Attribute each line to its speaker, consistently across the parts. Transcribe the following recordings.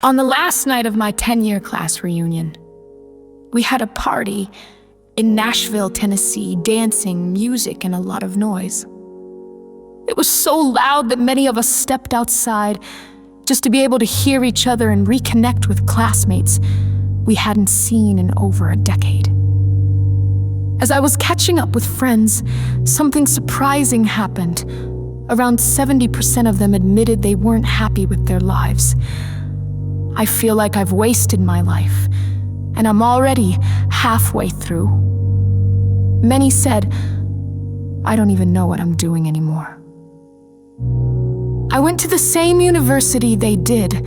Speaker 1: On the last night of my 10-year class reunion, we had a party in Nashville, Tennessee, dancing, music, and a lot of noise. It was so loud that many of us stepped outside just to be able to hear each other and reconnect with classmates we hadn't seen in over a decade. As I was catching up with friends, something surprising happened. Around 70% of them admitted they weren't happy with their lives. I feel like I've wasted my life, and I'm already halfway through. Many said, I don't even know what I'm doing anymore. I went to the same university they did.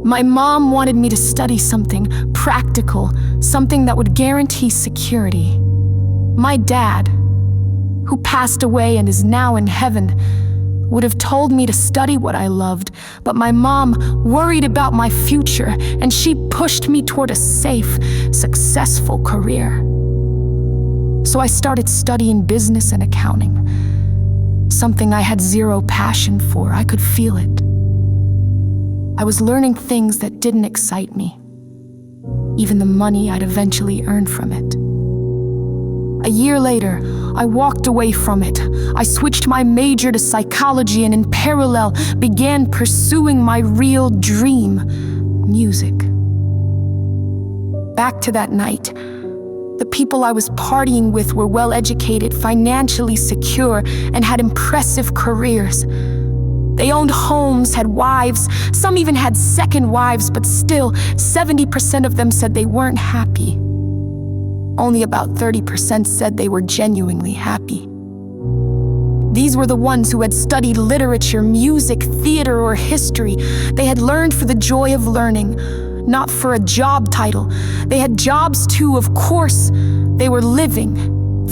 Speaker 1: My mom wanted me to study something practical, something that would guarantee security. My dad, who passed away and is now in heaven, would have told me to study what I loved, but my mom worried about my future, and she pushed me toward a safe, successful career. So I started studying business and accounting, something I had zero passion for. I could feel it. I was learning things that didn't excite me, even the money I'd eventually earn from it. A year later, I walked away from it. I switched my major to psychology and in parallel began pursuing my real dream, music. Back to that night, the people I was partying with were well-educated, financially secure, and had impressive careers. They owned homes, had wives, some even had second wives, but still, 70% of them said they weren't happy. Only about 30% said they were genuinely happy. These were the ones who had studied literature, music, theater, or history. They had learned for the joy of learning, not for a job title. They had jobs too, of course. They were living,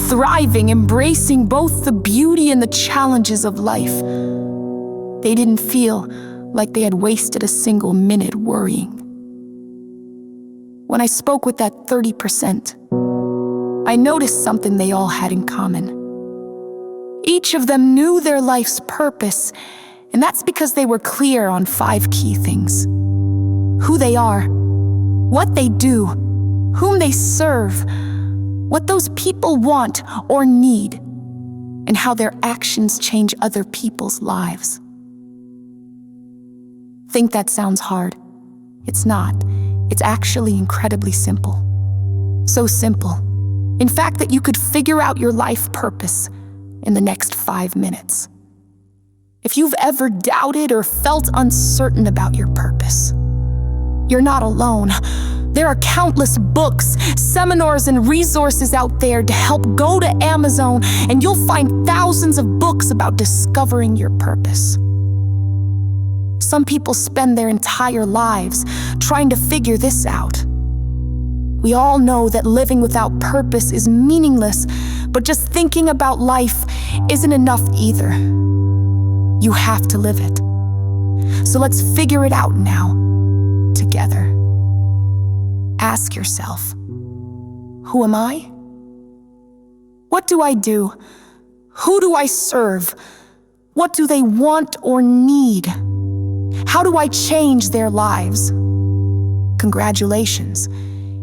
Speaker 1: thriving, embracing both the beauty and the challenges of life. They didn't feel like they had wasted a single minute worrying. When I spoke with that 30%, I noticed something they all had in common. Each of them knew their life's purpose, and that's because they were clear on 5 key things: who they are, what they do, whom they serve, what those people want or need, and how their actions change other people's lives. Think that sounds hard? It's not. It's actually incredibly simple. So simple, in fact, that you could figure out your life purpose in the next 5 minutes. If you've ever doubted or felt uncertain about your purpose, you're not alone. There are countless books, seminars, and resources out there to help. Go to Amazon and you'll find thousands of books about discovering your purpose. Some people spend their entire lives trying to figure this out. We all know that living without purpose is meaningless, but just thinking about life isn't enough either. You have to live it. So let's figure it out now, together. Ask yourself, who am I? What do I do? Who do I serve? What do they want or need? How do I change their lives? Congratulations.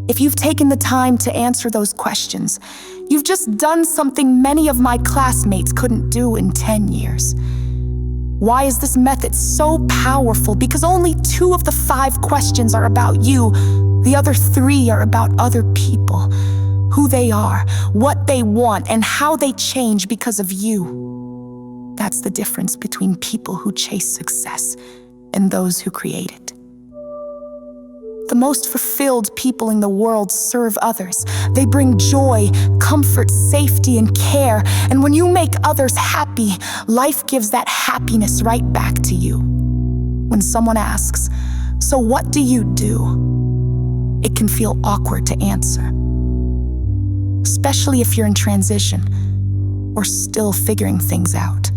Speaker 1: If you've taken the time to answer those questions, you've just done something many of my classmates couldn't do in 10 years. Why is this method so powerful? Because only 2 of the 5 questions are about you. The other 3 are about other people, who they are, what they want, and how they change because of you. That's the difference between people who chase success and those who create it. The most fulfilled people in the world serve others. They bring joy, comfort, safety, and care. And when you make others happy, life gives that happiness right back to you. When someone asks, "So what do you do?" it can feel awkward to answer, especially if you're in transition or still figuring things out.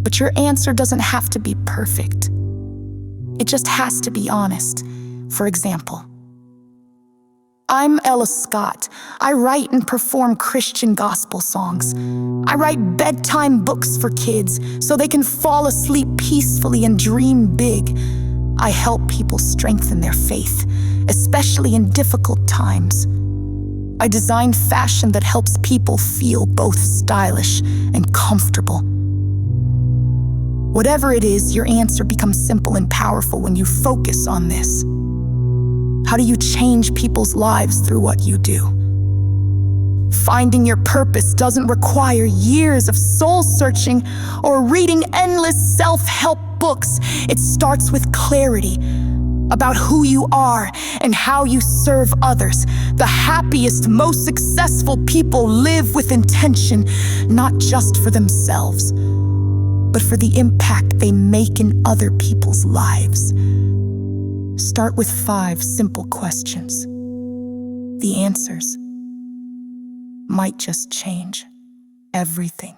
Speaker 1: But your answer doesn't have to be perfect. It just has to be honest. For example, I'm Ella Scott. I write and perform Christian gospel songs. I write bedtime books for kids so they can fall asleep peacefully and dream big. I help people strengthen their faith, especially in difficult times. I design fashion that helps people feel both stylish and comfortable. Whatever it is, your answer becomes simple and powerful when you focus on this. How do you change people's lives through what you do? Finding your purpose doesn't require years of soul-searching or reading endless self-help books. It starts with clarity about who you are and how you serve others. The happiest, most successful people live with intention, not just for themselves, but for the impact they make in other people's lives. Start with 5 simple questions. The answers might just change everything.